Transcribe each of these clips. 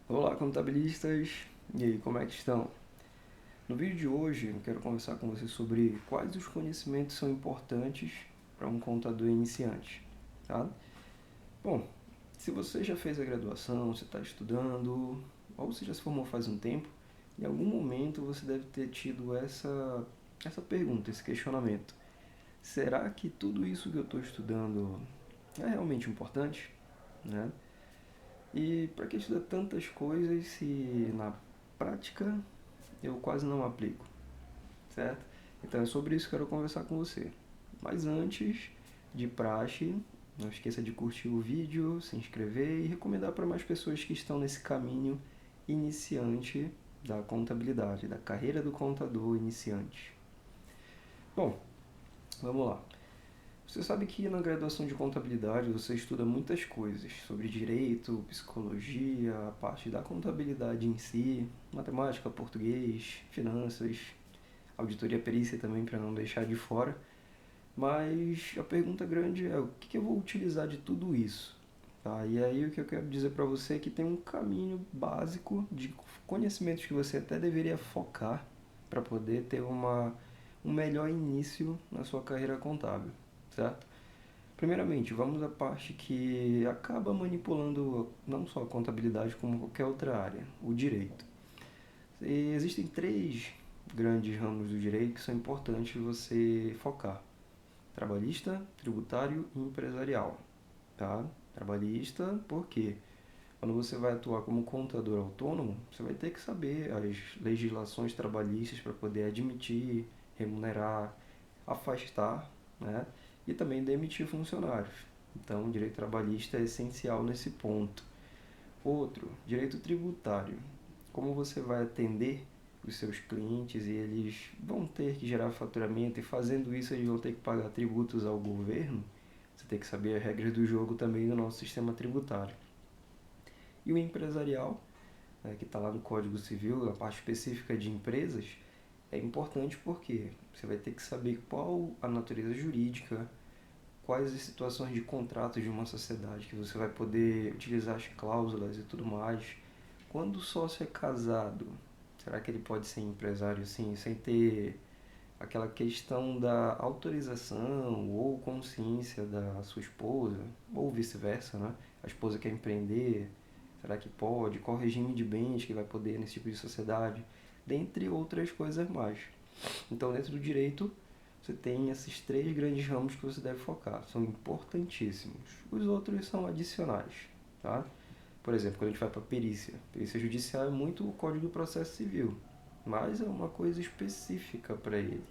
Olá, contabilistas! E aí, como é que estão? No vídeo de hoje, eu quero conversar com você sobre quais os conhecimentos são importantes para um contador iniciante, tá? Bom, se você já fez a graduação, você está estudando, ou você já se formou faz um tempo, em algum momento você deve ter tido essa pergunta, esse questionamento. Será que tudo isso que eu estou estudando é realmente importante? Né? E para que estudar tantas coisas se na prática eu quase não aplico, certo? Então é sobre isso que eu quero conversar com você. Mas antes de praxe, não esqueça de curtir o vídeo, se inscrever e recomendar para mais pessoas que estão nesse caminho iniciante da contabilidade, da carreira do contador iniciante. Bom, vamos lá. Você sabe que na graduação de contabilidade você estuda muitas coisas sobre direito, psicologia, a parte da contabilidade em si, matemática, português, finanças, auditoria perícia também para não deixar de fora. Mas a pergunta grande é o que eu vou utilizar de tudo isso? Tá? E aí o que eu quero dizer para você é que tem um caminho básico de conhecimentos que você até deveria focar para poder ter um melhor início na sua carreira contábil, certo? Primeiramente, vamos à parte que acaba manipulando não só a contabilidade como qualquer outra área, o direito. E existem três grandes ramos do direito que são importantes você focar: trabalhista, tributário e empresarial. Tá? Trabalhista, por quê? Quando você vai atuar como contador autônomo, você vai ter que saber as legislações trabalhistas para poder admitir, remunerar, afastar, né? E também demitir funcionários. Então, o direito trabalhista é essencial nesse ponto. Outro, direito tributário. Como você vai atender os seus clientes e eles vão ter que gerar faturamento e fazendo isso eles vão ter que pagar tributos ao governo, você tem que saber as regras do jogo também do nosso sistema tributário. E o empresarial, né, que está lá no Código Civil, na parte específica de empresas, é importante porque você vai ter que saber qual a natureza jurídica, quais as situações de contratos de uma sociedade que você vai poder utilizar as cláusulas e tudo mais. Quando o sócio é casado, será que ele pode ser empresário sim, sem ter aquela questão da autorização ou consciência da sua esposa, ou vice-versa, né? A esposa quer empreender, será que pode? Qual regime de bens que vai poder nesse tipo de sociedade? Dentre outras coisas mais. Então, dentro do direito, você tem esses três grandes ramos que você deve focar. São importantíssimos. Os outros são adicionais, tá? Por exemplo, quando a gente vai para perícia judicial é muito o Código do Processo Civil, mas é uma coisa específica para ele.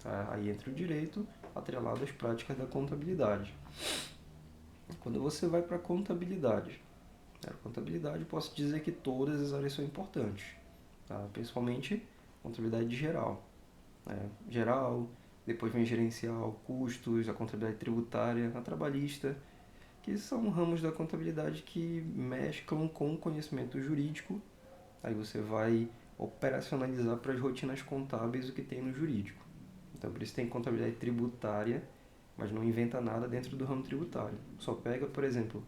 Tá? Aí entra o direito atrelado às práticas da contabilidade. Quando você vai para a contabilidade, posso dizer que todas as áreas são importantes, tá? Principalmente contabilidade geral. Né? Geral, depois vem gerencial, custos, a contabilidade tributária, a trabalhista, que são ramos da contabilidade que mesclam com o conhecimento jurídico. Aí você vai operacionalizar para as rotinas contábeis o que tem no jurídico. Então, por isso tem contabilidade tributária, mas não inventa nada dentro do ramo tributário. Só pega, por exemplo,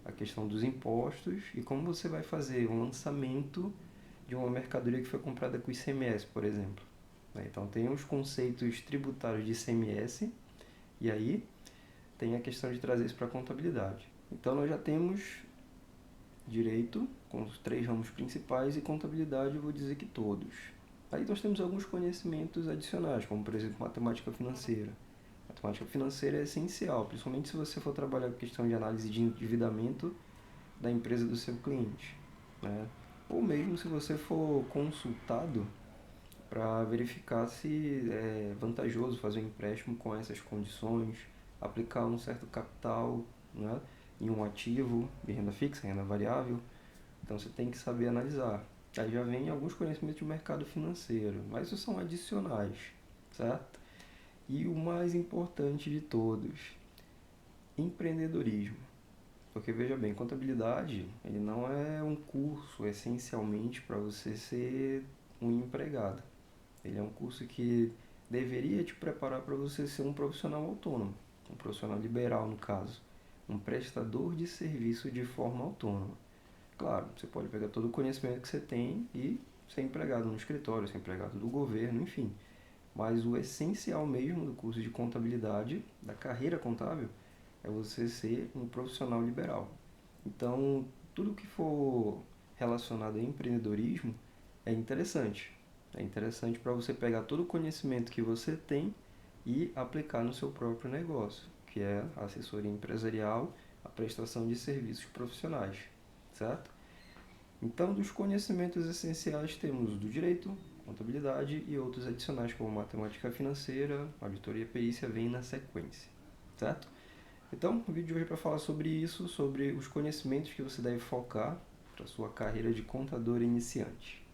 a questão dos impostos e como você vai fazer um lançamento de uma mercadoria que foi comprada com ICMS, por exemplo. Então, tem os conceitos tributários de ICMS e aí tem a questão de trazer isso para a contabilidade. Então, nós já temos direito, com os três ramos principais, e contabilidade, eu vou dizer que todos. Aí nós temos alguns conhecimentos adicionais, como por exemplo matemática financeira. Matemática financeira é essencial, principalmente se você for trabalhar com questão de análise de endividamento da empresa do seu cliente, né? Ou mesmo se você for consultado para verificar se é vantajoso fazer um empréstimo com essas condições, aplicar um certo capital, né, em um ativo de renda fixa, renda variável. Então você tem que saber analisar. Aí já vem alguns conhecimentos de mercado financeiro, mas isso são adicionais, certo? E o mais importante de todos, empreendedorismo. Porque veja bem, contabilidade, ele não é um curso essencialmente para você ser um empregado. Ele é um curso que deveria te preparar para você ser um profissional autônomo, um profissional liberal no caso, um prestador de serviço de forma autônoma. Claro, você pode pegar todo o conhecimento que você tem e ser empregado no escritório, ser empregado do governo, enfim. Mas o essencial mesmo do curso de contabilidade, da carreira contábil, é você ser um profissional liberal. Então, tudo que for relacionado a empreendedorismo é interessante. É interessante para você pegar todo o conhecimento que você tem e aplicar no seu próprio negócio, que é a assessoria empresarial, a prestação de serviços profissionais, certo? Então, dos conhecimentos essenciais temos do direito, contabilidade e outros adicionais como matemática financeira, auditoria e perícia vem na sequência, certo? Então, o vídeo de hoje é para falar sobre isso, sobre os conhecimentos que você deve focar para sua carreira de contador iniciante.